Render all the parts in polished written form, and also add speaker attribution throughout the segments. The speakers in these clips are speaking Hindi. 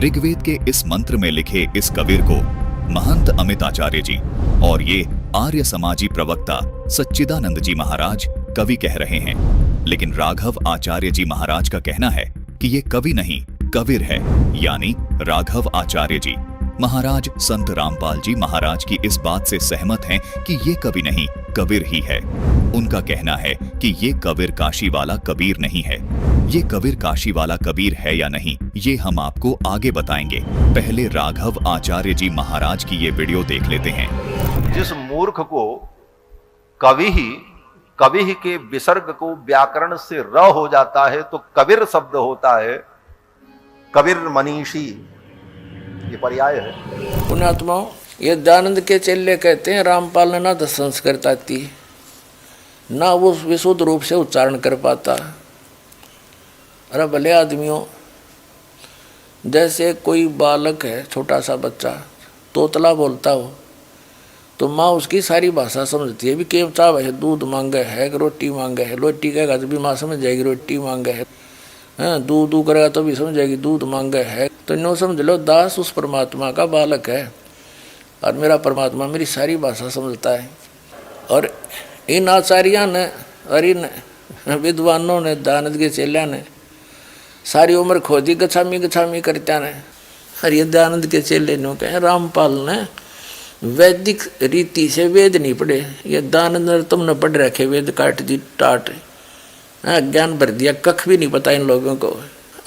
Speaker 1: ऋग्वेद के इस मंत्र में लिखे इस कबीर को महंत अमित आचार्य जी और ये आर्य समाजी प्रवक्ता सच्चिदानंद जी महाराज कवि कह रहे हैं। लेकिन राघव आचार्य जी महाराज का कहना है कि ये कवि नहीं कबीर है, यानी राघव आचार्य जी महाराज संत रामपाल जी महाराज की इस बात से सहमत हैं कि ये कवि नहीं कबीर ही है। उनका कहना है कि ये कबीर काशी वाला कबीर नहीं है। ये कबीर काशी वाला कबीर है या नहीं, ये हम आपको आगे बताएंगे। पहले राघव आचार्य जी महाराज की ये वीडियो देख लेते हैं।
Speaker 2: जिस मूर्ख को कवि ही के विसर्ग को व्याकरण से र हो जाता है तो कबीर शब्द होता है। कबीर मनीषी ये पर्याय है।
Speaker 3: पुण्यात्माओं, ये दयानंद के चेले कहते हैं रामपाल ने ना तो संस्कृत आती, ना वो विशुद्ध रूप से उच्चारण कर पाता। अरे भले आदमियों, जैसे कोई बालक है, छोटा सा बच्चा तोतला बोलता हो तो माँ उसकी सारी भाषा समझती है। भी केव चाव है, दूध मांगे है, रोटी मांगे है, रोटी कहेगा तो भी माँ समझ जाएगी रोटी मांगे है। दूध दू करेगा तो भी समझ जाएगी दूध मांगे है। तो नो समझ लो दास उस परमात्मा का बालक है और मेरा परमात्मा मेरी सारी भाषा समझता है। और इन आचार्यों ने और इन विद्वानों ने, दयानंद के चेलिया ने सारी उम्र खोजी गछामी करता ने। और ये दयानंद के चेले नो कहे रामपाल ने वैदिक रीति से वेद नहीं पढ़े। ये दयानंद ने तुमने पढ़ रखे वेद काट दी टाट, ज्ञान भर दिया, कख भी नहीं पता इन लोगों को।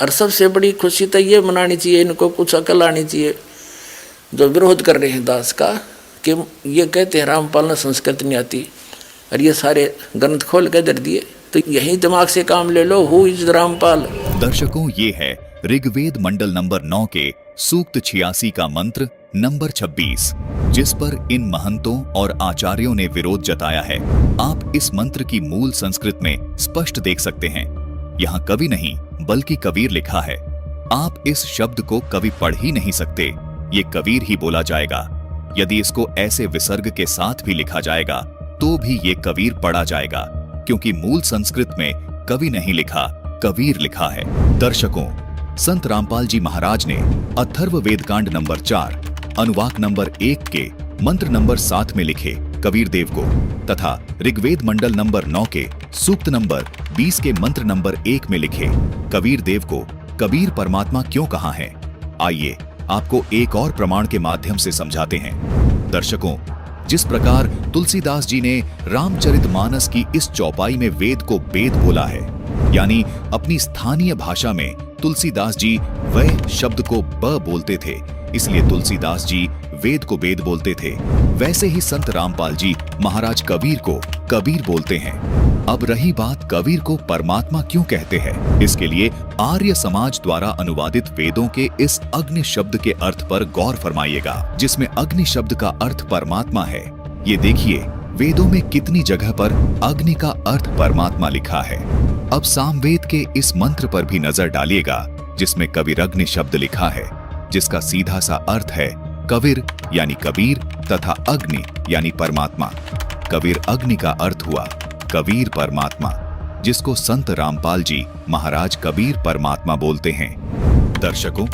Speaker 3: और सबसे बड़ी खुशी तो ये मनानी चाहिए, इनको कुछ अकल आनी चाहिए जो विरोध कर रहे हैं दास का, कि ये कहते हैं रामपाल ने संस्कृत नहीं आती और ये सारे ग्रंथ खोल के दर दिए। तो यही दिमाग से काम ले लो, हु इज रामपाल।
Speaker 1: दर्शकों, ये है ऋग्वेद मंडल नंबर 9 के सूक्त 86 का मंत्र नंबर 26, जिस पर इन महंतों और आचार्यों ने विरोध जताया है। आप इस मंत्र की मूल संस्कृत में स्पष्ट देख सकते हैं। यहाँ कवि नहीं बल्कि कबीर लिखा है। आप इस शब्द को कवि पढ़ ही नहीं सकते, ये कबीर ही बोला जाएगा। यदि इसको ऐसे विसर्ग के साथ भी लिखा जाएगा तो भी ये कबीर पढ़ा जाएगा, क्योंकि मूल संस्कृत में कवि नहीं लिखा, कबीर लिखा है। दर्शकों, संत रामपाल जी महाराज ने अथर्व वेदकांड नंबर 4 अनुवाक नंबर 1 के मंत्र नंबर 7 में लिखे कबीर देव को तथा ऋग्वेद मंडल नंबर 9 के सूक्त नंबर 20 के मंत्र नंबर 1 में लिखे कबीर देव को कबीर परमात्मा क्यों कहा है, आइए आपको एक और प्रमाण के माध्यम से समझाते हैं। दर्शकों, जिस प्रकार तुलसीदास जी ने रामचरितमानस की इस चौपाई में वेद को वेद बोला है, यानी अपनी स्थानीय भाषा में तुलसीदास जी वह शब्द को ब बोलते थे, इसलिए तुलसीदास जी वेद को वेद बोलते थे, वैसे ही संत रामपाल जी महाराज कबीर को कबीर बोलते हैं। अब रही बात कबीर को परमात्मा क्यों कहते हैं, इसके लिए आर्य समाज द्वारा अनुवादित वेदों के इस अग्नि शब्द के अर्थ पर गौर फरमाइएगा, जिसमें अग्नि शब्द का अर्थ परमात्मा है। ये देखिए वेदों में कितनी जगह पर अग्नि का अर्थ परमात्मा लिखा है। अब सामवेद के इस मंत्र पर भी नजर डालिएगा, जिसमें कबीरग्नि शब्द लिखा है, जिसका सीधा सा अर्थ है कबीर यानी कबीर तथा अग्नि यानी परमात्मा। कबीर अग्नि का अर्थ हुआ कबीर परमात्मा, जिसको संत रामपाल जी महाराज कबीर परमात्मा बोलते हैं। दर्शकों,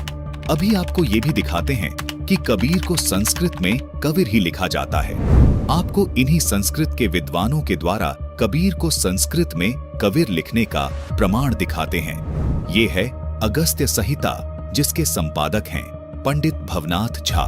Speaker 1: अभी आपको ये भी दिखाते हैं कि कबीर को संस्कृत में कबीर ही लिखा जाता है। आपको इन्हीं संस्कृत के विद्वानों के द्वारा कबीर को संस्कृत में कबीर लिखने का प्रमाण दिखाते हैं। ये है अगस्त्य संहिता, जिसके संपादक हैं पंडित भवनाथ झा।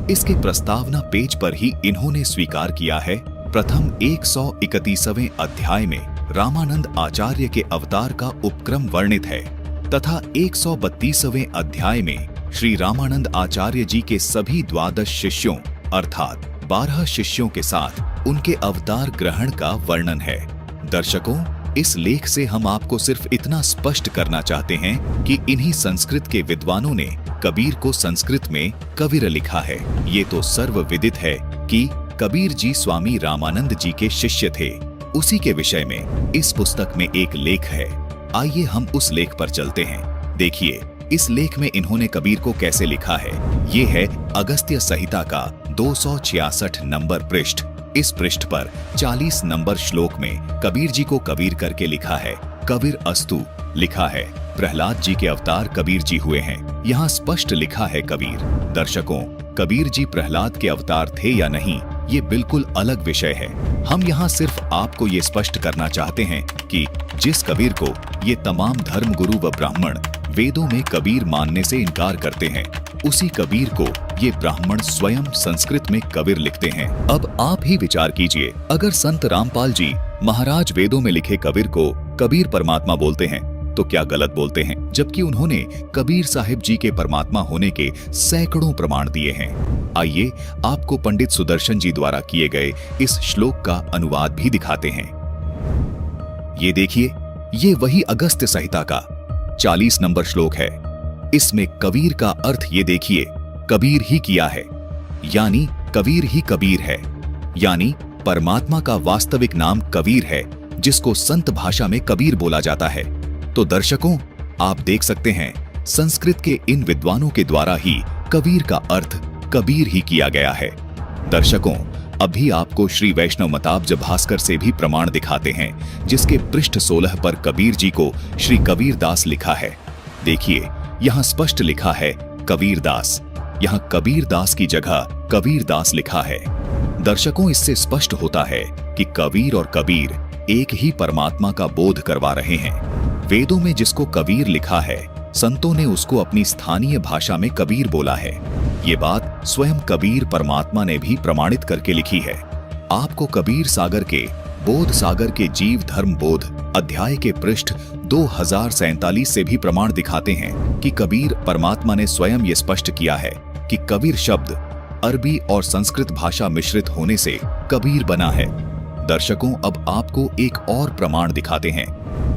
Speaker 1: इसके प्रस्तावना पेज पर ही इन्होंने स्वीकार किया है प्रथम 131वें अध्याय में रामानंद आचार्य के अवतार का उपक्रम वर्णित है तथा 132वें अध्याय में श्री रामानंद आचार्य जी के सभी 12 शिष्यों अर्थात 12 शिष्यों के साथ उनके अवतार ग्रहण का वर्णन है। दर्शकों, इस लेख से हम आपको सिर्फ इतना स्पष्ट करना चाहते हैं कि इन्हीं संस्कृत के विद्वानों ने कबीर को संस्कृत में कबीर लिखा है। ये तो सर्वविदित है कि कबीर जी स्वामी रामानंद जी के शिष्य थे। उसी के विषय में इस पुस्तक में एक लेख है। आइए हम उस लेख पर चलते हैं। देखिए इस लेख में इन्होंने कबीर को कैसे लिखा है। ये है अगस्त्य संहिता का 266 नंबर पृष्ठ। इस पृष्ठ पर 40 नंबर श्लोक में कबीर जी को कबीर करके लिखा है कबीर अस्तु लिखा है प्रहलाद जी के अवतार कबीर जी हुए हैं। यहाँ स्पष्ट लिखा है कबीर। दर्शकों, कबीर जी प्रहलाद के अवतार थे या नहीं, ये बिल्कुल अलग विषय है। हम यहाँ सिर्फ आपको ये स्पष्ट करना चाहते हैं कि जिस कबीर को ये तमाम धर्म गुरु व ब्राह्मण वेदों में कबीर मानने से इनकार करते हैं, उसी कबीर को ये ब्राह्मण स्वयं संस्कृत में कबीर लिखते हैं। अब आप ही विचार कीजिए, अगर संत रामपाल जी महाराज वेदों में लिखे कबीर को कबीर परमात्मा बोलते हैं तो क्या गलत बोलते हैं, जबकि उन्होंने कबीर साहिब जी के परमात्मा होने के सैकड़ों प्रमाण दिए हैं। आइए आपको पंडित सुदर्शन जी द्वारा किए गए इस श्लोक का अनुवाद भी दिखाते हैं। ये देखिए, ये वही अगस्त्य संहिता का 40 नंबर श्लोक है। इसमें कबीर का अर्थ ये देखिए, कबीर ही किया है, यानी कबीर ही कबीर है, यानी परमात्मा का वास्तविक नाम कबीर है, जिसको संत भाषा में कबीर बोला जाता है। तो दर्शकों, आप देख सकते हैं संस्कृत के इन विद्वानों के द्वारा ही कबीर का अर्थ कबीर ही किया गया है। दर्शकों, अभी आपको श्री वैष्णव मताब्ज भास्कर से भी प्रमाण दिखाते हैं, जिसके पृष्ठ 16 पर कबीर जी को श्री कबीर दास लिखा है। देखिए, यहाँ स्पष्ट लिखा है कबीर दास, यहाँ कबीर दास की जगह कबीर दास लिखा है। दर्शकों, इससे स्पष्ट होता है कि कबीर और कबीर एक ही परमात्मा का बोध करवा रहे हैं। वेदों में जिसको कबीर लिखा है, संतों ने उसको अपनी स्थानीय भाषा में कबीर बोला है। ये बात स्वयं कबीर परमात्मा ने भी प्रमाणित करके लिखी है। आपको कबीर सागर के बोध सागर के जीव धर्म बोध अध्याय के पृष्ठ 2047 से भी प्रमाण दिखाते हैं कि कबीर परमात्मा ने स्वयं ये स्पष्ट किया है कि कबीर शब्द अरबी और संस्कृत भाषा मिश्रित होने से कबीर बना है। दर्शकों, अब आपको एक और प्रमाण दिखाते हैं।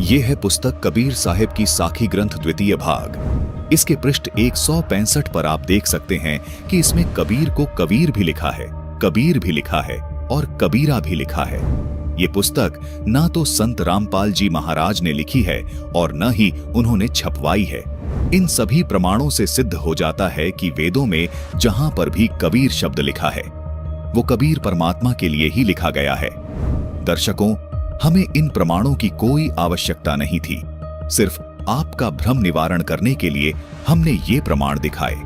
Speaker 1: ये है पुस्तक कबीर साहिब की साखी ग्रंथ द्वितीय भाग। इसके पृष्ठ 165 पर आप देख सकते हैं कि इसमें कबीर को कबीर भी लिखा है, कबीर भी लिखा है और कबीरा भी लिखा है। ये पुस्तक ना तो संत रामपाल जी महाराज ने लिखी है और न ही उन्होंने छपवाई है। इन सभी प्रमाणों से सिद्ध हो जाता है कि वेदों में जहां पर भी कबीर शब्द लिखा है, वो कबीर परमात्मा के लिए ही लिखा गया है। दर्शकों, हमें इन प्रमाणों की कोई आवश्यकता नहीं थी। सिर्फ आपका भ्रम निवारण करने के लिए हमने ये प्रमाण दिखाए,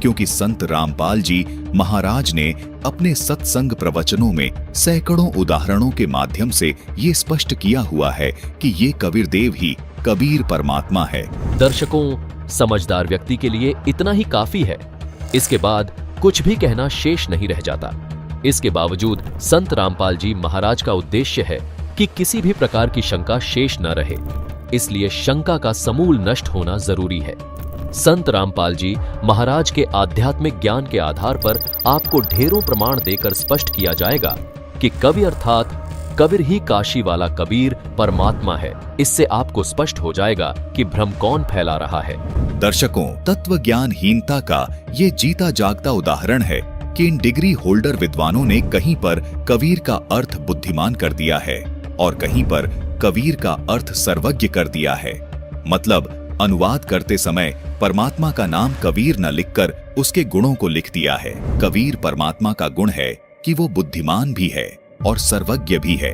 Speaker 1: क्योंकि संत रामपाल जी महाराज ने अपने सत्संग प्रवचनों में सैकड़ों उदाहरणों के माध्यम से ये स्पष्ट किया हुआ है कि ये कबीर देव ही कबीर परमात्मा है।
Speaker 4: दर्शकों, समझदार व्यक्ति के लिए इतना ही काफी है। इसके बाद कुछ भी कहना शेष नहीं रह जाता। इसके बावजूद संत रामपाल जी महाराज का उद्देश्य है कि किसी भी प्रकार की शंका शेष न रहे, इसलिए शंका का समूल नष्ट होना जरूरी है। संत रामपाल जी महाराज के आध्यात्मिक ज्ञान के आधार पर आपको ढेरों प्रमाण देकर स्पष्ट किया जाएगा कि कवि अर्थात कबीर ही काशी वाला कबीर परमात्मा है। इससे आपको स्पष्ट हो जाएगा कि भ्रम कौन फैला रहा है।
Speaker 1: दर्शकों, तत्व ज्ञानहीनता का ये जीता जागता उदाहरण है कि इन डिग्री होल्डर विद्वानों ने कहीं पर कबीर का अर्थ बुद्धिमान कर दिया है और कहीं पर कबीर का अर्थ सर्वज्ञ कर दिया है। मतलब अनुवाद करते समय परमात्मा का नाम कबीर न लिखकर उसके गुणों को लिख दिया है। कबीर परमात्मा का गुण है कि वो बुद्धिमान भी है और सर्वज्ञ भी है,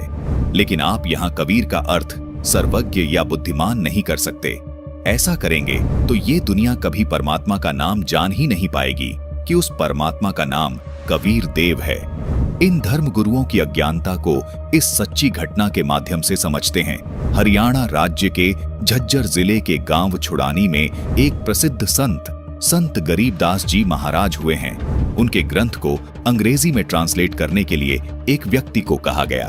Speaker 1: लेकिन आप यहाँ कबीर का अर्थ सर्वज्ञ या बुद्धिमान नहीं कर सकते। ऐसा करेंगे तो ये दुनिया कभी परमात्मा का नाम जान ही नहीं पाएगी कि उस परमात्मा का नाम कबीर देव है। इन धर्म गुरुओं की अज्ञानता को इस सच्ची घटना के माध्यम से समझते हैं। हरियाणा राज्य के झज्जर जिले के गांव छुड़ानी में एक प्रसिद्ध संत गरीबदास जी महाराज हुए हैं। उनके ग्रंथ को अंग्रेजी में ट्रांसलेट करने के लिए एक व्यक्ति को कहा गया।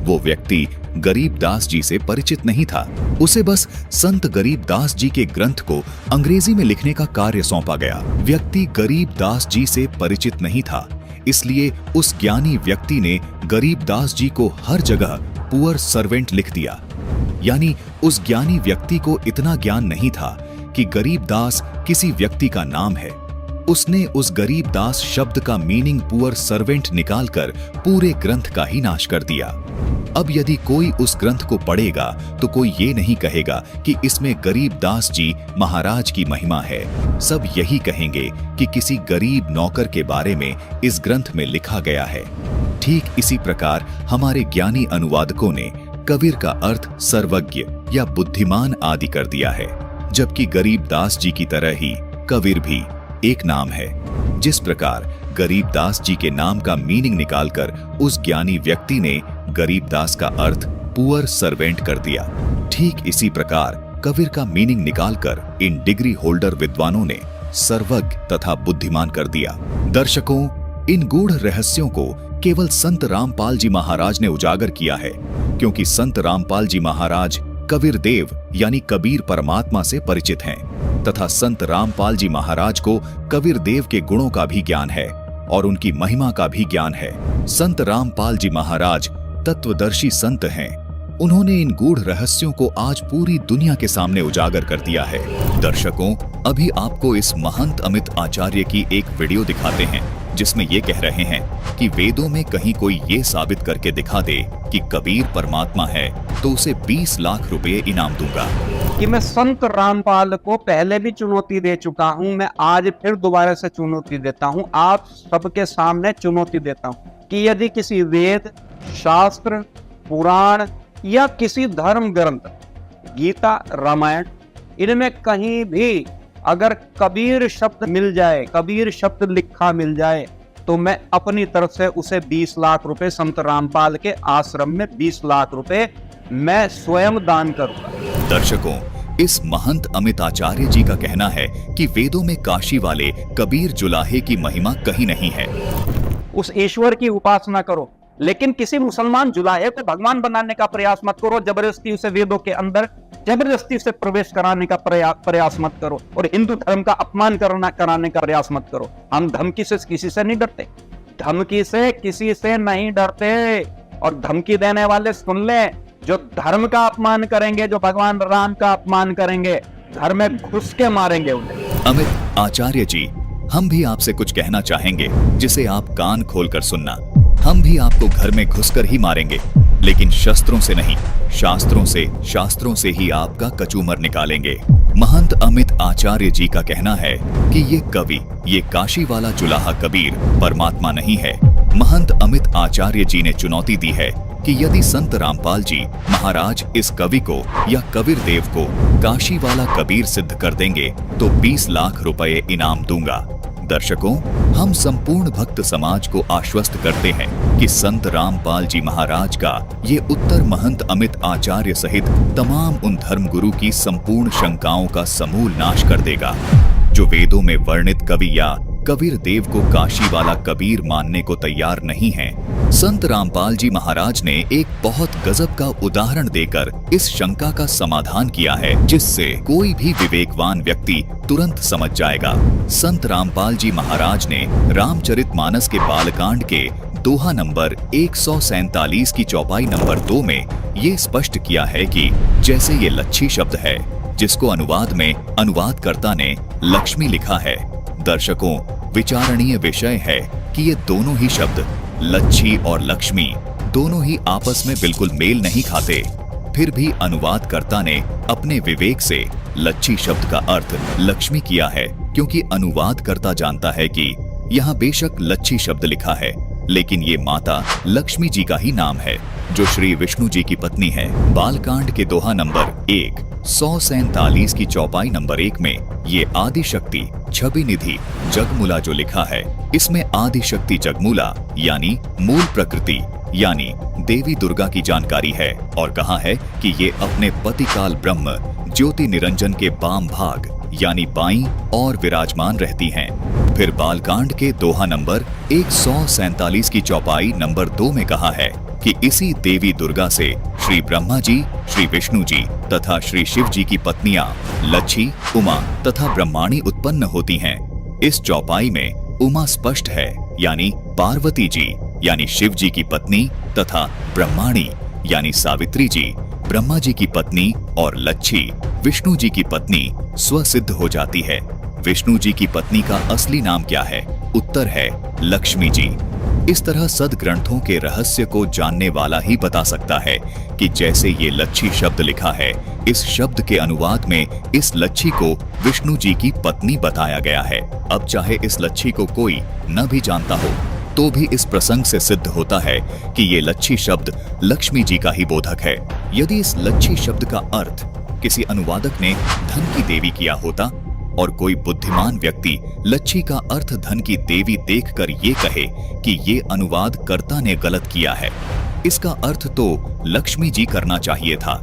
Speaker 1: वो व्यक्ति गरीबदास जी से परिचित नहीं था। उसे बस संत गरीबदास जी के ग्रंथ को अंग्रेजी में लिखने का कार्य सौंपा गया। व्यक्ति गरीबदास जी से परिचित नहीं था, इसलिए उस ज्ञानी व्यक्ति ने गरीबदास जी को हर जगह पुअर सर्वेंट लिख दिया। यानी उस ज्ञानी व्यक्ति को इतना ज्ञान नहीं था कि गरीबदास किसी व्यक्ति का नाम है। उसने उस गरीबदास शब्द का मीनिंग पुअर सर्वेंट निकालकर पूरे ग्रंथ का ही नाश कर दिया। अब यदि कोई उस ग्रंथ को पढ़ेगा तो कोई ये नहीं कहेगा कि इसमें गरीबदास जी महाराज की महिमा है। सब यही कहेंगे कि किसी गरीब नौकर के बारे में इस ग्रंथ में लिखा गया है। ठीक इसी प्रकार हमारे ज्ञानी अनुवादकों ने कबीर का अर्थ सर्वज्ञ या बुद्धिमान आदि कर दिया है, जबकि गरीबदास जी की तरह ही कबीर भी एक नाम है। जिस प्रकार गरीबदास जी के नाम का मीनिंग निकालकर उस ज्ञानी व्यक्ति ने गरीबदास का अर्थ पुअर सर्वेंट कर दिया, ठीक इसी प्रकार कबीर का मीनिंग निकालकर इन डिग्री होल्डर विद्वानों ने सर्वज्ञ तथा बुद्धिमान कर दिया। दर्शकों, इन गूढ़ रहस्यों को केवल संत रामपाल जी महाराज ने उजागर किया है, क्योंकि संत रामपाल जी महाराज कबीर देव यानी कबीर परमात्मा से परिचित हैं तथा संत रामपाल जी महाराज को कबीर देव के गुणों का भी ज्ञान है और उनकी महिमा का भी ज्ञान है। संत रामपाल जी महाराज तत्वदर्शी संत हैं। उन्होंने इन गूढ़ रहस्यों को आज पूरी दुनिया के सामने उजागर कर दिया है। दर्शकों, अभी आपको इस महंत अमित आचार्य की एक वीडियो दिखाते हैं, जिसमें ये कह रहे हैं कि वेदों में कहीं कोई ये साबित करके दिखा दे कि कबीर परमात्मा है तो उसे 20 लाख रुपए इनाम दूंगा।
Speaker 5: कि मैं संत रामपाल को पहले भी चुनौती दे चुका हूं, मैं आज फिर दोबारा से चुनौती देता हूं, आप सबके सामने चुनौती देता हूं कि यदि किसी वेद, शास्त्र, पुराण या किसी धर्म ग्रंथ, गीता, रामायण, इनमें कहीं भी अगर कबीर शब्द मिल जाए, कबीर शब्द लिखा मिल जाए, तो मैं अपनी तरफ से उसे 20 लाख रुपए संत रामपाल के आश्रम में 20 लाख रुपए मैं स्वयं दान करूंगा।
Speaker 1: दर्शकों, इस महंत अमित आचार्य जी का कहना है कि वेदों में काशी वाले कबीर जुलाहे की महिमा कहीं नहीं है।
Speaker 5: उस ईश्वर की उपासना करो, लेकिन किसी मुसलमान जुलाहे को भगवान बनाने का प्रयास मत करो, जबरदस्ती उसे वेदों के अंदर जबरदस्ती उसे प्रवेश कराने का प्रयास मत करो और हिंदू धर्म का अपमान कराने का प्रयास मत करो। हम धमकी से किसी से नहीं डरते, धमकी से किसी से नहीं डरते, और धमकी देने वाले सुन ले, जो धर्म का अपमान करेंगे, जो भगवान राम का अपमान करेंगे, घर में घुस के मारेंगे उन्हें।
Speaker 1: अमित आचार्य जी, हम भी आपसे कुछ कहना चाहेंगे जिसे आप कान खोलकर सुनना। हम भी आपको घर में घुसकर ही मारेंगे, लेकिन शस्त्रों से नहीं, शास्त्रों से ही आपका कचूमर निकालेंगे। महंत अमित आचार्य जी का कहना है कि ये कवि, ये काशी वाला जुलाहा कबीर परमात्मा नहीं है। महंत अमित आचार्य जी ने चुनौती दी है कि यदि संत रामपाल जी महाराज इस कवि को या कबीर देव को काशी वाला कबीर सिद्ध कर देंगे तो 20 लाख रुपए इनाम दूंगा। दर्शकों, हम संपूर्ण भक्त समाज को आश्वस्त करते हैं कि संत रामपाल जी महाराज का ये उत्तर महंत अमित आचार्य सहित तमाम उन धर्मगुरु की संपूर्ण शंकाओं का समूल नाश कर देगा, जो वेदों में वर्णित कवि या कबीर देव को काशी वाला कबीर मानने को तैयार नहीं हैं। संत रामपाल जी महाराज ने एक बहुत गजब का उदाहरण देकर इस शंका का समाधान किया है, जिससे कोई भी विवेकवान व्यक्ति तुरंत समझ जाएगा। संत रामपाल जी महाराज ने रामचरितमानस के बालकांड के दोहा नंबर 147 की चौपाई नंबर 2 में ये स्पष्ट किया है कि जैसे ये लच्छी शब्द है, जिसको अनुवाद में अनुवादकर्ता ने लक्ष्मी लिखा है। दर्शकों, विचारणीय विषय है कि ये दोनों ही शब्द लच्छी और लक्ष्मी दोनों ही आपस में बिल्कुल मेल नहीं खाते। फिर भी अनुवादकर्ता ने अपने विवेक से लच्छी शब्द का अर्थ लक्ष्मी किया है, क्योंकि अनुवादकर्ता जानता है कि यहाँ बेशक लच्छी शब्द लिखा है, लेकिन ये माता लक्ष्मी जी का ही नाम है, जो श्री विष्णु जी की पत्नी है। बालकांड के दोहा नंबर 147 की चौपाई नंबर 1 में ये आदि शक्ति छवि निधि जगमूला जो लिखा है, इसमें आदि शक्ति जगमूला यानी मूल प्रकृति यानी देवी दुर्गा की जानकारी है, और कहा है कि ये अपने पतिकाल ब्रह्म ज्योति निरंजन के वाम भाग यानी बाईं और विराजमान रहती हैं। फिर बालकांड के दोहा नंबर 147 की चौपाई नंबर 2 में कहा है कि इसी देवी दुर्गा से श्री ब्रह्मा जी, श्री विष्णु जी तथा श्री शिव जी की पत्नियां लच्छी, उमा तथा ब्रह्माणी उत्पन्न होती हैं। इस चौपाई में उमा स्पष्ट है, यानी पार्वती जी यानी शिव जी की पत्नी, तथा ब्रह्माणी यानी सावित्री जी ब्रह्मा जी की पत्नी, और लच्छी विष्णु जी की पत्नी स्वसिद्ध हो जाती है। विष्णु जी की पत्नी का असली नाम क्या है? उत्तर है लक्ष्मी जी। इस तरह सदग्रंथों के रहस्य को जानने वाला ही बता सकता है कि जैसे ये लच्छी शब्द लिखा है, इस शब्द के अनुवाद में इस लच्छी को विष्णु जी की पत्नी बताया गया है। अब चाहे इस लच्छी को कोई न भी जानता हो, तो भी इस प्रसंग से सिद्ध होता है कि ये लच्छी शब्द लक्ष्मी जी का ही बोधक है। यदि इस लच्छी शब्द का अर्थ किसी अनुवादक ने धन की देवी किया होता और कोई बुद्धिमान व्यक्ति लच्छी का अर्थ धन की देवी देखकर ये कहे कि ये अनुवादकर्ता ने गलत किया है, इसका अर्थ तो लक्ष्मी जी करना चाहिए था।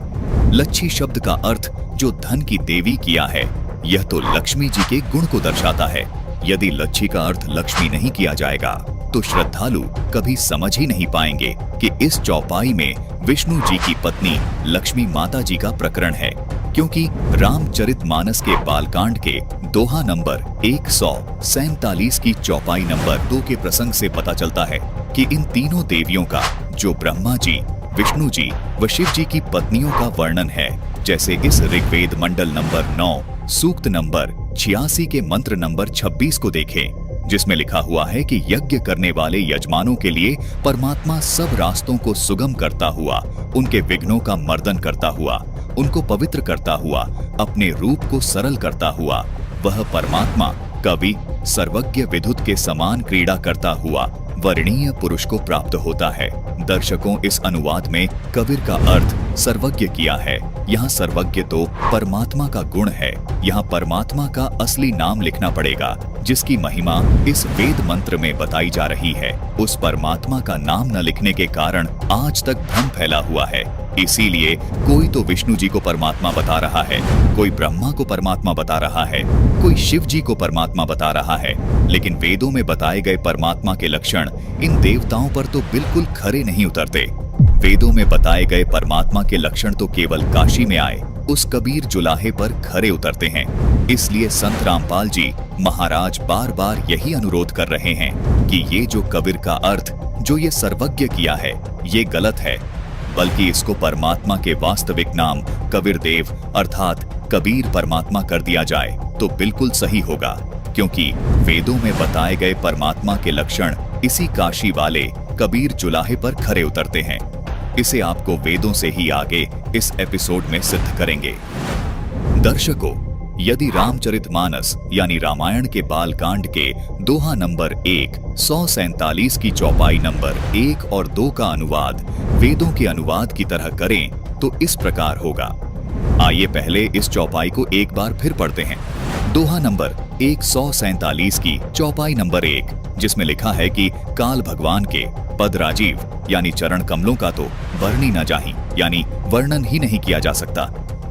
Speaker 1: लच्छी शब्द का अर्थ जो धन की देवी किया है, यह तो लक्ष्मी जी के गुण को दर्शाता है। यदि लच्छी का अर्थ लक्ष्मी नहीं किया जाएगा तो श्रद्धालु कभी समझ ही नहीं पाएंगे कि इस चौपाई में विष्णु जी की पत्नी लक्ष्मी माता जी का प्रकरण है, क्योंकि रामचरितमानस के बालकांड के दोहा नंबर 147 की चौपाई नंबर 2 के प्रसंग से पता चलता है कि इन तीनों देवियों का, जो ब्रह्मा जी, विष्णु जी व शिव जी की पत्नियों का वर्णन है, जैसे इस ऋग्वेद मंडल नंबर 9 सूक्त नंबर 86 के मंत्र नंबर 26 को देखें, जिसमें लिखा हुआ है कि यज्ञ करने वाले यजमानों के लिए परमात्मा सब रास्तों को सुगम करता हुआ, उनके विघ्नों का मर्दन करता हुआ, उनको पवित्र करता हुआ, अपने रूप को सरल करता हुआ, वह परमात्मा कवि सर्वज्ञ विद्युत के समान क्रीड़ा करता हुआ वर्णीय पुरुष को प्राप्त होता है। दर्शकों, इस अनुवाद में कबीर का अर्थ सर्वज्ञ किया है। यहाँ सर्वज्ञ तो परमात्मा का गुण है। यहाँ परमात्मा का असली नाम लिखना पड़ेगा, जिसकी महिमा इस वेद मंत्र में बताई जा रही है। उस परमात्मा का नाम न लिखने के कारण आज तक भ्रम फैला हुआ है। इसीलिए कोई तो विष्णु जी को परमात्मा बता रहा है, कोई ब्रह्मा को परमात्मा बता रहा है, कोई शिव जी को परमात्मा बता रहा है, लेकिन वेदों में बताए गए परमात्मा के लक्षण इन देवताओं पर तो बिल्कुल खरे नहीं उतरते। वेदों में बताए गए परमात्मा के लक्षण तो केवल काशी में आए उस कबीर जुलाहे पर खरे उतरते हैं। इसलिए संत रामपाल जी महाराज बार बार यही अनुरोध कर रहे हैं कि ये जो कबीर का अर्थ जो ये सर्वज्ञ किया है, ये गलत है, बल्कि इसको परमात्मा के वास्तविक नाम कबीर देव अर्थात कबीर परमात्मा कर दिया जाए तो बिल्कुल सही होगा, क्योंकि वेदों में बताए गए परमात्मा के लक्षण इसी काशी वाले कबीर जुलाहे पर खरे उतरते हैं। इसे आपको वेदों से ही आगे इस एपिसोड में सिद्ध करेंगे। दर्शकों, यदि रामचरितमानस यानी रामायण के बालकांड के दोहा नंबर 147 की चौपाई नंबर 1 और 2 का अनुवाद वेदों के अनुवाद की तरह करें तो इस प्रकार होगा। आइए पहले इस चौपाई को एक बार फिर पढ़ते हैं। दोहा नंबर 147 की चौपाई नंबर 1, जिसमें लिखा है कि काल भगवान के पद राजीव यानी चरण कमलों का तो वर्णी न जाहि यानी वर्णन ही नहीं किया जा सकता।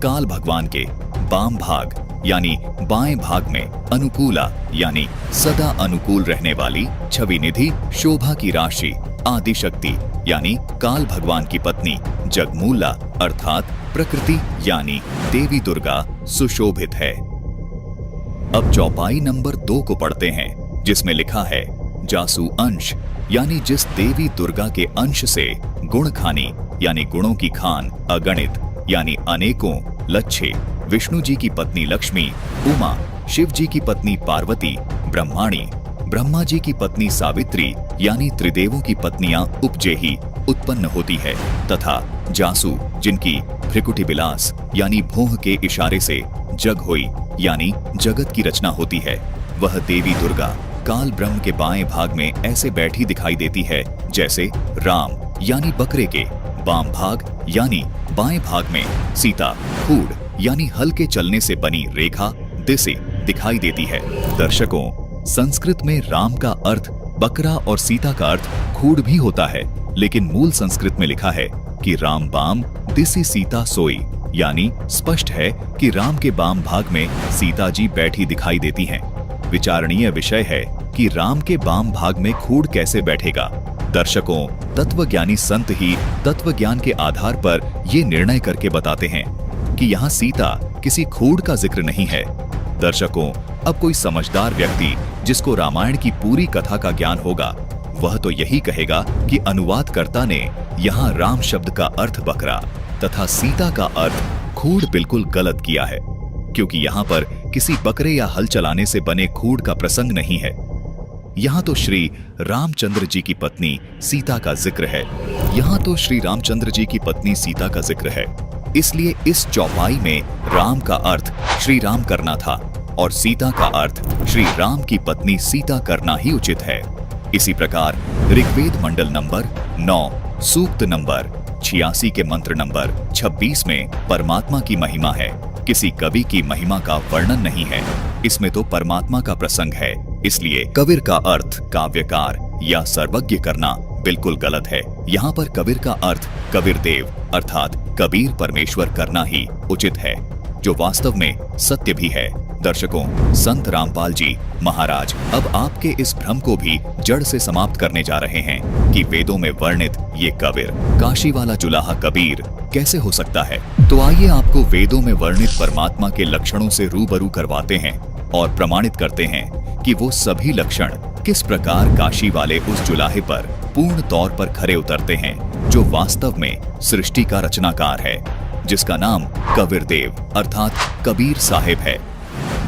Speaker 1: काल भगवान के बाम भाग यानी बाएं भाग में अनुकूला यानी सदा अनुकूल रहने वाली छवि निधि शोभा की राशि आदि शक्ति यानी काल भगवान की पत्नी जगमूला अर्थात प्रकृति यानी देवी दुर्गा सुशोभित है। अब चौपाई नंबर 2 को पढ़ते हैं, जिसमें लिखा है जासु अंश यानी जिस देवी दुर्गा के अंश से गुण खानी यानी गुणों की खान अगणित यानी अनेकों लच्छे विष्णु जी की पत्नी लक्ष्मी, उमा, शिव जी की पत्नी पार्वती, ब्रह्माणी, ब्रह्मा जी की पत्नी सावित्री यानी त्रिदेवों की पत्नियां उपजेही उत्पन्न होती है, तथा जासु जिनकी भ्रिकुटी विलास यानी भोह के इशारे से जग होई यानी जगत की रचना होती है, वह देवी दुर्गा काल ब्रह्म के बाएं भाग में ऐसे बैठी दिखाई देती है जैसे राम यानी बकरे के बाम भाग यानी बाएं भाग में सीता खूड़ यानी हल के चलने से बनी रेखा दिशे दिखाई देती है। दर्शकों, संस्कृत में राम का अर्थ बकरा और सीता का अर्थ खूड़ भी होता है, लेकिन मूल संस्कृत में लिखा है कि राम बाम दिशि सीता सोई यानी स्पष्ट है कि राम के बाम भाग में सीता जी बैठी दिखाई देती हैं। विचारणीय विषय है कि राम के बाम भाग में खूड़ कैसे बैठेगा। दर्शकों, तत्वज्ञानी संत ही तत्वज्ञान के आधार पर ये निर्णय करके बताते हैं कि यहाँ सीता किसी खूड़ का जिक्र नहीं है। दर्शकों, अब कोई समझदार व्यक्ति जिसको रामायण की पूरी कथा का ज्ञान होगा, वह तो यही कहेगा कि अनुवादकर्ता ने यहाँ राम शब्द का अर्थ बकरा तथा सीता का अर्थ खूड़ बिल्कुल गलत किया है, क्योंकि यहाँ पर किसी बकरे या हल चलाने से बने खूड़ का प्रसंग नहीं है। यहाँ तो श्री रामचंद्र जी की पत्नी सीता का जिक्र है। यहाँ तो श्री रामचंद्र जी की पत्नी सीता का जिक्र है, इसलिए इस चौपाई में राम का अर्थ श्री राम करना था और सीता का अर्थ श्री राम की पत्नी सीता करना ही उचित है। इसी प्रकार ऋग्वेद मंडल नंबर 9 सूक्त नंबर 86 के मंत्र नंबर 26 में परमात्मा की महिमा है। किसी कवि की महिमा का वर्णन नहीं है, इसमें तो परमात्मा का प्रसंग है। इसलिए कबीर का अर्थ काव्यकार या सर्वज्ञ करना बिल्कुल गलत है। यहाँ पर कबीर का अर्थ कबीर देव अर्थात कबीर परमेश्वर करना ही उचित है, जो वास्तव में सत्य भी है। दर्शकों, संत रामपाल जी महाराज अब आपके इस भ्रम को भी जड़ से समाप्त करने जा रहे हैं कि वेदों में वर्णित ये कबीर काशी वाला जुलाहा कबीर कैसे हो सकता है। तो आइए आपको वेदों में वर्णित परमात्मा के लक्षणों से रूबरू करवाते हैं और प्रमाणित करते हैं कि वो सभी लक्षण किस प्रकार काशी वाले उस जुलाहे पर पूर्ण तौर पर खरे उतरते हैं, जो वास्तव में सृष्टि का रचनाकार है, जिसका नाम कबीर देव अर्थात कबीर साहिब है।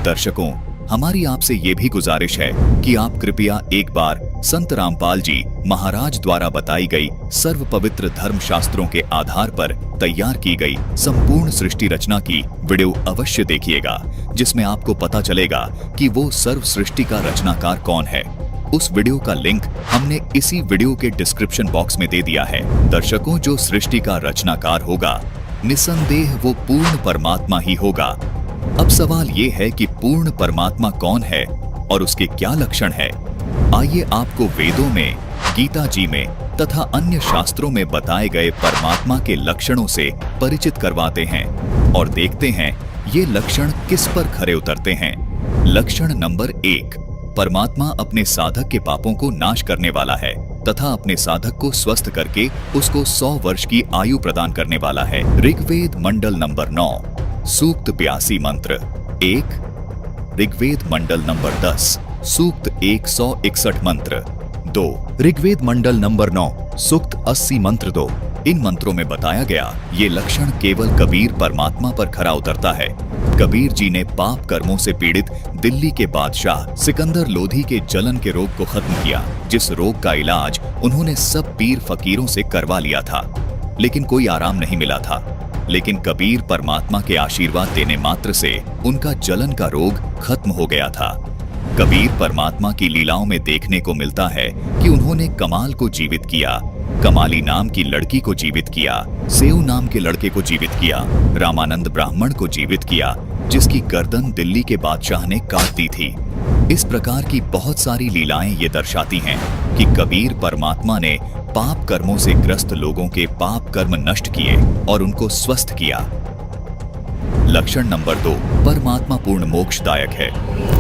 Speaker 1: दर्शकों, हमारी आपसे ये भी गुजारिश है कि आप कृपया एक बार संत रामपाल जी महाराज द्वारा बताई गई सर्व पवित्र धर्म शास्त्रों के आधार पर तैयार की गई संपूर्ण सृष्टि रचना की वीडियो अवश्य देखिएगा, जिसमें आपको पता चलेगा कि वो सर्व सृष्टि का रचनाकार कौन है। उस वीडियो का लिंक हमने इसी वीडियो के डिस्क्रिप्शन बॉक्स में दे दिया है। दर्शकों, जो सृष्टि का रचनाकार होगा निसंदेह वो पूर्ण परमात्मा ही होगा। अब सवाल ये है कि पूर्ण परमात्मा कौन है और उसके क्या लक्षण है। आइए आपको वेदों में, गीता जी में तथा अन्य शास्त्रों में बताए गए परमात्मा के लक्षणों से परिचित करवाते हैं और देखते हैं ये लक्षण किस पर खरे उतरते हैं। लक्षण नंबर 1, परमात्मा अपने साधक के पापों को नाश करने वाला है तथा अपने साधक को स्वस्थ करके उसको 100 वर्ष की आयु प्रदान करने वाला है। ऋग्वेद मंडल नंबर 9 सूक्त 82 मंत्र 1। ऋग्वेद मंडल नंबर 10 सूक्त 161 मंत्र 2। ऋग्वेद मंडल नंबर 9 सूक्त 80 मंत्र 2। इन मंत्रों में बताया गया ये लक्षण केवल कबीर परमात्मा पर खरा उतरता है। कबीर जी ने पाप कर्मों से पीड़ित दिल्ली के बादशाह सिकंदर लोधी के जलन के रोग को खत्म किया, जिस रोग का इलाज उन्होंने सब पीर फकीरों से करवा लिया था, लेकिन कोई आराम नहीं मिला था। लेकिन कबीर परमात्मा के आशीर्वाद देने मात्र से उनका जलन का रोग खत्म हो गया था। कबीर परमात्मा की लीलाओं में देखने को मिलता है कि उन्होंने कमाल को जीवित किया, कमाली नाम की लड़की को जीवित किया, सेऊ नाम के लड़के को जीवित किया, रामानंद ब्राह्मण को जीवित किया, जिसकी गर्दन दिल्ली के बादशाह ने काट दी थी। इस प्रकार की बहुत सारी लीलाएं ये दर्शाती हैं कि कबीर परमात्मा ने पाप कर्मों से ग्रस्त लोगों के पाप कर्म नष्ट किए और उनको स्वस्थ किया। लक्षण नंबर 2, परमात्मा पूर्ण मोक्षदायक है।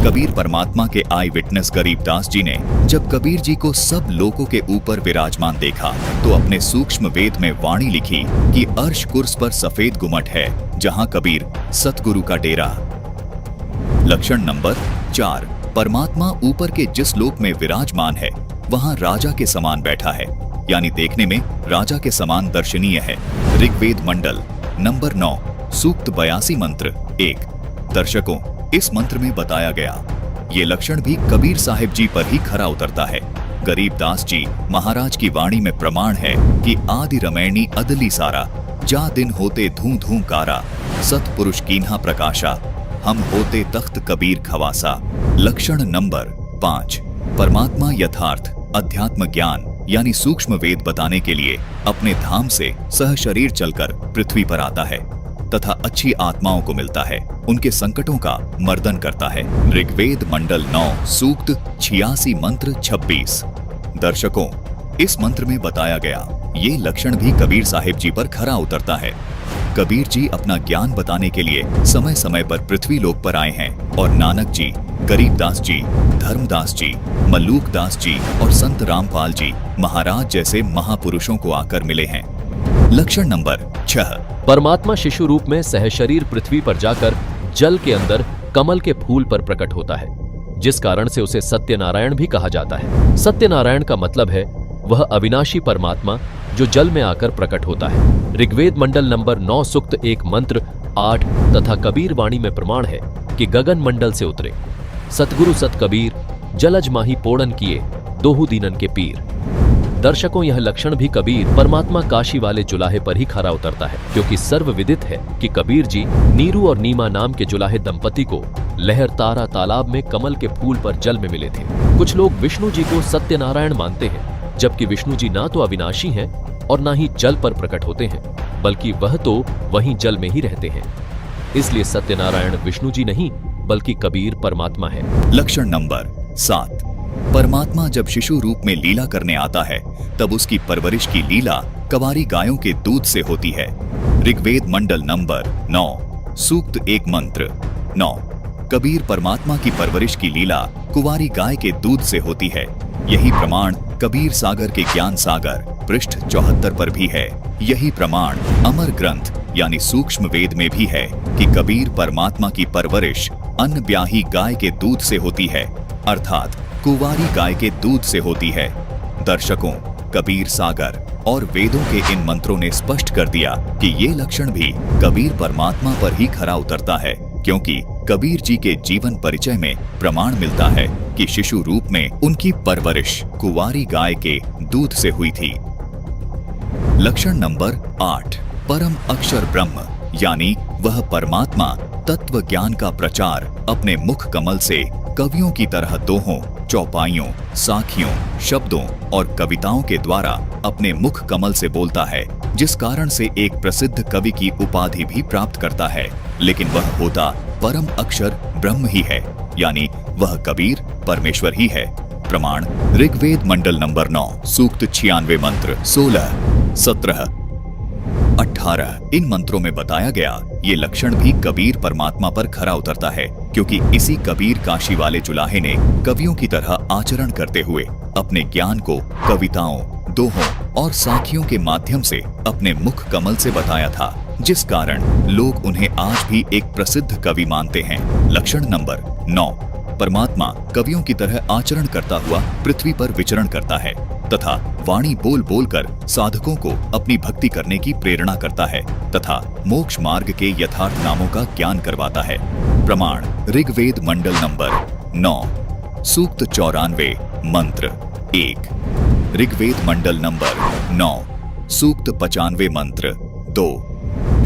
Speaker 1: कबीर परमात्मा के आई विटनेस गरीबदास जी ने जब कबीर जी को सब लोगों के ऊपर विराजमान देखा तो अपने सूक्ष्म वेद में वाणी लिखी कि अर्श कुर्स पर सफेद गुमट है, जहां कबीर सतगुरु का डेरा। लक्षण नंबर 4, परमात्मा ऊपर के जिस लोक में विराजमान है वहां राजा के समान बैठा है, यानी देखने में राजा के समान दर्शनीय है। ऋग्वेद मंडल नंबर 9 सूक्त 82 मंत्र 1। दर्शकों, इस मंत्र में बताया गया ये लक्षण भी कबीर साहिब जी पर ही खरा उतरता है। गरीबदास जी महाराज की वाणी में प्रमाण है कि आदि रमैनी अदली सारा, जा दिन होते धूं धूं कारा, सतपुरुष कीन्हा प्रकाशा, हम होते तख्त कबीर खवासा। लक्षण नंबर 5, परमात्मा यथार्थ अध्यात्म ज्ञान यानी सूक्ष्म वेद बताने के लिए अपने धाम से सहशरीर चलकर पृथ्वी पर आता है तथा अच्छी आत्माओं को मिलता है, उनके संकटों का मर्दन करता है। ऋग्वेद मंडल 9 सूक्त 86 मंत्र 26। दर्शकों, इस मंत्र में बताया गया ये लक्षण भी कबीर साहिब जी पर खरा उतरता है। कबीर जी अपना ज्ञान बताने के लिए समय समय पर पृथ्वी लोक पर आए हैं और नानक जी, गरीबदास जी, धर्मदास जी, मल्लूक दास जी और संत रामपाल जी महाराज जैसे महापुरुषों को आकर मिले हैं। लक्षण नंबर 6,
Speaker 4: परमात्मा शिशु रूप में सहशरीर पृथ्वी पर जाकर जल के अंदर कमल के फूल पर प्रकट होता है, जिस कारण से उसे सत्यनारायण भी कहा जाता है। सत्यनारायण का मतलब है वह अविनाशी परमात्मा जो जल में आकर प्रकट होता है। ऋग्वेद मंडल नंबर 9 सूक्त 1 मंत्र 8 तथा कबीर वाणी में प्रमाण है कि गगन मंडल से उतरे सतगुरु सत कबीर, जलज माही पोड़न किए, दोहु दीनन के पीर। दर्शकों, यह लक्षण भी कबीर परमात्मा काशी वाले जुलाहे पर ही खरा उतरता है, क्योंकि सर्वविदित है कि कबीर जी नीरू और नीमा नाम के जुलाहे दंपति को लहर तारा तालाब में कमल के फूल पर जल में मिले थे। कुछ लोग विष्णु जी को सत्यनारायण मानते हैं, जबकि विष्णु जी ना तो अविनाशी हैं और ना ही जल पर प्रकट होते हैं, बल्कि वह तो वहीं जल में ही रहते हैं। इसलिए सत्यनारायण विष्णु जी नहीं, बल्कि कबीर परमात्मा है।
Speaker 1: लक्षण नंबर 7। परमात्मा जब शिशु रूप में लीला करने आता है, तब उसकी परवरिश की लीला कवारी गायों के दूध से होती है। ऋग्वेद मंडल नंबर 9, सूक्त 1 मंत्र 9। कबीर परमात्मा की परवरिश की लीला कुंवारी गाय के दूध से होती है। यही प्रमाण कबीर सागर के ज्ञान सागर पृष्ठ 74 पर भी है। यही प्रमाण अमर ग्रंथ यानी सूक्ष्म वेद में भी है कि कबीर परमात्मा की परवरिश अन्न ब्याही गाय के दूध से होती है, अर्थात कुंवारी गाय के दूध से होती है। दर्शकों, कबीर सागर और वेदों के इन मंत्रों ने स्पष्ट कर दिया कि ये लक्षण भी कबीर परमात्मा पर ही खरा उतरता है, क्योंकि कबीर जी के जीवन परिचय में प्रमाण मिलता है कि शिशु रूप में उनकी परवरिश कुंवारी गाय के दूध से हुई थी। लक्षण नंबर 8। परम अक्षर ब्रह्म यानी वह परमात्मा तत्व ज्ञान का प्रचार अपने मुख कमल से कवियों की तरह दोहों, चौपाइयों, साखियों, शब्दों और कविताओं के द्वारा अपने मुख कमल से बोलता है, जिस कारण से एक प्रसिद्ध कवि की उपाधि भी प्राप्त करता है। लेकिन वह होता परम अक्षर ब्रह्म ही है, यानी वह कबीर परमेश्वर ही है। प्रमाण ऋग्वेद मंडल नंबर 9, सूक्त 96 मंत्र 16, 17, 18। इन मंत्रों में बताया गया ये लक्षण भी कबीर परमात्मा पर खरा उतरता है, क्योंकि इसी कबीर काशी वाले चुलाहे ने कवियों की तरह आचरण करते हुए अपने ज्ञान को कविताओं, दोहों और साखियों के माध्यम से अपने मुख कमल से बताया था, जिस कारण लोग उन्हें आज भी एक प्रसिद्ध कवि मानते हैं। लक्षण नंबर 9। परमात्मा कवियों की तरह आचरण करता हुआ पृथ्वी पर विचरण करता है तथा वाणी बोल बोल कर साधकों को अपनी भक्ति करने की प्रेरणा करता है तथा मोक्ष मार्ग के यथार्थ नामों का ज्ञान करवाता है। प्रमाण ऋग्वेद मंडल नंबर 9, सूक्त 94 मंत्र 1। ऋग्वेद मंडल नंबर 9, सूक्त 95 मंत्र 2।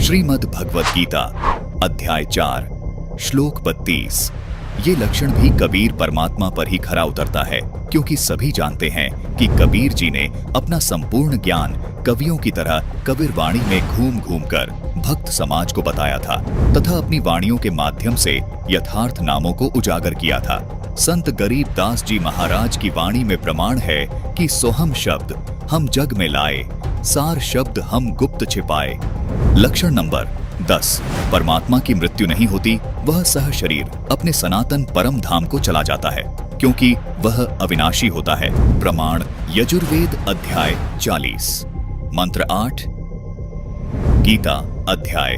Speaker 1: श्रीमद् भगवत गीता अध्याय 4 श्लोक 32। ये लक्षण भी कबीर परमात्मा पर ही खरा उतरता है, क्योंकि सभी जानते हैं कि कबीर जी ने अपना संपूर्ण ज्ञान कवियों की तरह कबीर वाणी में घूम घूम कर भक्त समाज को बताया था तथा अपनी वाणियों के माध्यम से यथार्थ नामों को उजागर किया था। संत गरीब दास जी महाराज की वाणी में प्रमाण है कि सोहम शब्द हम जग में लाए, सार शब्द हम गुप्त छिपाए। लक्षण नंबर 10। परमात्मा की मृत्यु नहीं होती, वह सह शरीर अपने सनातन परम धाम को चला जाता है, क्योंकि वह अविनाशी होता है। प्रमाण यजुर्वेद अध्याय 40 मंत्र 8, गीता अध्याय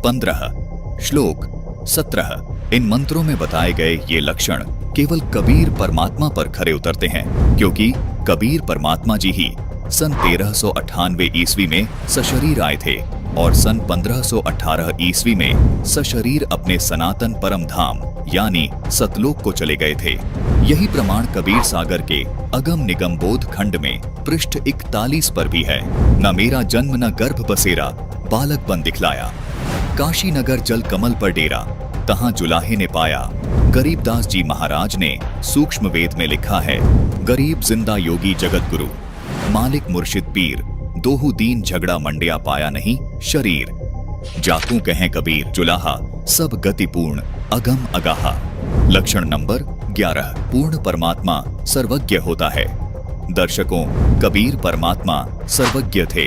Speaker 1: 15 श्लोक 17। इन मंत्रों में बताए गए ये लक्षण केवल कबीर परमात्मा पर खरे उतरते हैं, क्योंकि कबीर परमात्मा जी ही सन 1398 ईस्वी में सशरीर आए थे और सन 1518 ईस्वी में सशरीर अपने सनातन परम धाम यानी सतलोक को चले गए थे। यही प्रमाण कबीर सागर के अगम निगम बोध खंड में पृष्ठ 41 पर भी है। न मेरा जन्म न गर्भ बसेरा, बालक बन दिखलाया, काशी नगर जल कमल पर डेरा, तहां जुलाहे ने पाया। गरीबदास जी महाराज ने सूक्ष्म वेद में लिखा है, गरीब जिंदा योगी जगत गुरु, मालिक मुर्शिद पीर, दोहु दीन झगड़ा मंडिया पाया नहीं शरीर। जातू कहें कबीर जुलाहा, सब गति पूर्ण अगम अगाहा। लक्षण नंबर 11। पूर्ण परमात्मा सर्वज्ञ होता है। दर्शकों, कबीर परमात्मा सर्वज्ञ थे,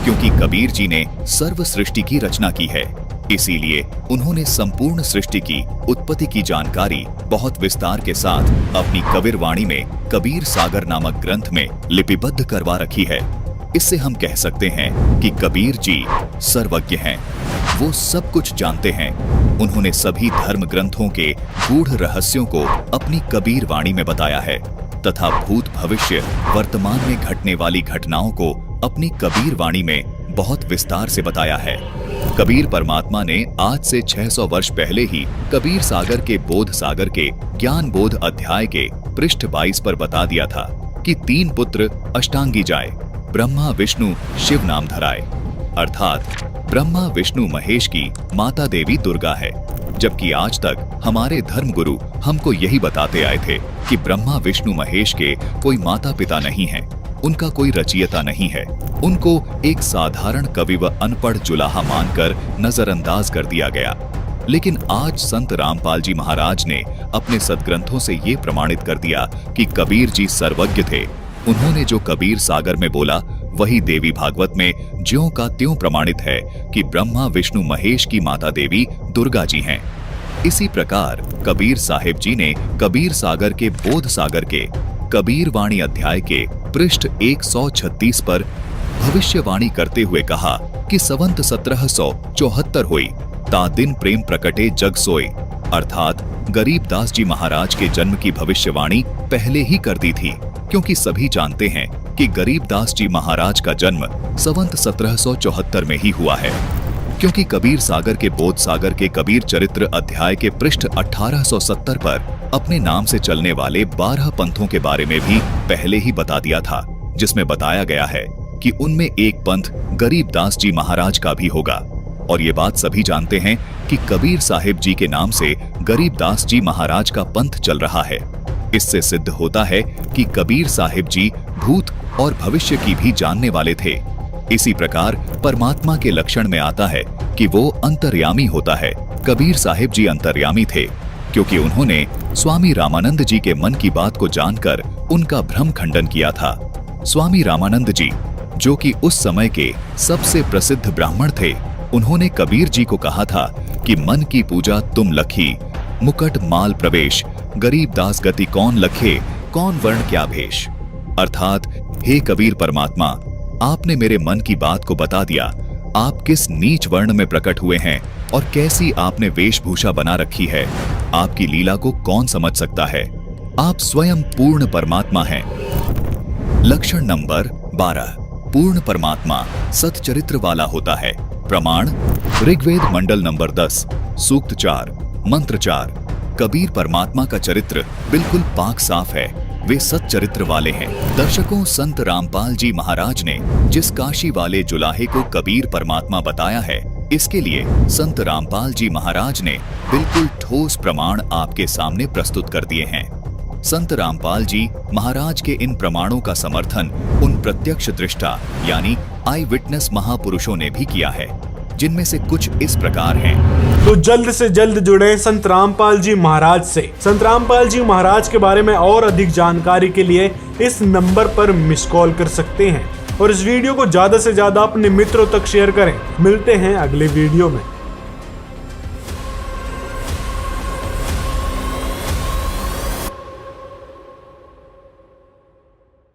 Speaker 1: क्योंकि कबीर जी ने सर्व सृष्टि की रचना की है। इसीलिए उन्होंने संपूर्ण सृष्टि की उत्पत्ति की जानकारी बहुत विस्तार के साथ अपनी कबीर वाणी में कबीर सागर नामक ग्रंथ में लिपिबद्ध करवा रखी है। इससे हम कह सकते हैं कि कबीर जी सर्वज्ञ हैं, वो सब कुछ जानते हैं। उन्होंने सभी धर्म ग्रंथों के गूढ़ रहस्यों को अपनी कबीर वाणी में बताया है तथा भूत भविष्य वर्तमान में घटने वाली घटनाओं को अपनी कबीर वाणी में बहुत विस्तार से बताया है। कबीर परमात्मा ने आज से 600 वर्ष पहले ही कबीर सागर के बोध सागर के ज्ञान बोध अध्याय के पृष्ठ 22 पर बता दिया था कि 3 पुत्र अष्टांगी जाए, ब्रह्मा विष्णु शिव नाम धराए। अर्थात ब्रह्मा विष्णु महेश की माता देवी दुर्गा है, जबकि आज तक हमारे धर्म गुरु हमको यही बताते आए थे कि ब्रह्मा विष्णु महेश के कोई माता पिता नहीं हैं। उनका कोई रचयिता नहीं है। उनको एक साधारण कवि व अनपढ़ जुलाहा मानकर नजरअंदाज कर दिया गया। लेकिन आज संत रामपाल जी महाराज ने अपने सद्ग्रंथों से ये प्रमाणित कर दिया कि कबीर जी सर्वज्ञ थे। उन्होंने जो कबीर सागर में बोला वही देवी भागवत में ज्यों का त्यों प्रमाणित है कि ब्रह्मा विष्णु महेश की माता देवी दुर्गा जी हैं। इसी प्रकार कबीर साहिब जी ने कबीर सागर के बोध सागर के कबीर वाणी अध्याय के पृष्ठ 136 पर भविष्यवाणी करते हुए कहा कि संवत 1774 हुई ता दिन प्रेम प्रकटे जग सोई, अर्थात गरीबदास जी महाराज के जन्म की भविष्यवाणी पहले ही कर दी थी, क्योंकि सभी जानते हैं कि गरीबदास जी महाराज का जन्म संवत 1774 में ही हुआ है। क्योंकि कबीर सागर के बोध सागर के कबीर चरित्र अध्याय के पृष्ठ 1870 पर अपने नाम से चलने वाले 12 पंथों के बारे में भी पहले ही बता दिया था, जिसमें बताया गया है कि उनमें एक पंथ गरीबदास जी महाराज का भी होगा। और ये बात सभी जानते हैं कि कबीर साहिब जी के नाम से गरीबदास जी महाराज का पंथ चल रहा है। इससे सिद्ध होता है कि कबीर साहिब जी भूत और भविष्य की भी जानने वाले थे। इसी प्रकार परमात्मा के लक्षण में आता है कि वो अंतर्यामी होता है। कबीर साहिब जी अंतर्यामी थे क्योंकि उन्होंने स्वामी रामानंद जी के मन की बात को जानकर उनका भ्रम खंडन किया था। स्वामी रामानंद जी, जो कि उस समय के सबसे प्रसिद्ध ब्राह्मण थे, उन्होंने कबीर जी को कहा था कि मन की पूजा तुम लखी, मुकट माल प्रवेश, गरीब दास गति कौन लखे, कौन वर्ण क्या भेष। अर्थात हे कबीर परमात्मा, आपने मेरे मन की बात को बता दिया। आप किस नीच वर्ण में प्रकट हुए हैं और कैसी आपने वेशभूषा बना रखी है। आपकी लीला को कौन समझ सकता है। आप स्वयं पूर्ण परमात्मा हैं। लक्षण नंबर 12, पूर्ण परमात्मा सतचरित्र वाला होता है। प्रमाण ऋग्वेद मंडल नंबर 10 सूक्त 4 मंत्र 4। कबीर परमात्मा का चरित्र बिल्कुल पाक साफ है, वे सच्चरित्र वाले हैं। दर्शकों, संत रामपाल जी महाराज ने जिस काशी वाले जुलाहे को कबीर परमात्मा बताया है, इसके लिए संत रामपाल जी महाराज ने बिल्कुल ठोस प्रमाण आपके सामने प्रस्तुत कर दिए हैं। संत रामपाल जी महाराज के इन प्रमाणों का समर्थन उन प्रत्यक्ष दृष्टा यानी आई विटनेस महापुरुषों ने भी किया है, जिनमें से कुछ इस प्रकार हैं।
Speaker 6: तो जल्द से जल्द जुड़े संत रामपाल जी महाराज से। संत रामपाल जी महाराज के बारे में और अधिक जानकारी के लिए इस नंबर पर मिस कॉल कर सकते हैं और इस वीडियो को ज्यादा से ज्यादा अपने मित्रों तक शेयर करें। मिलते हैं अगले वीडियो में।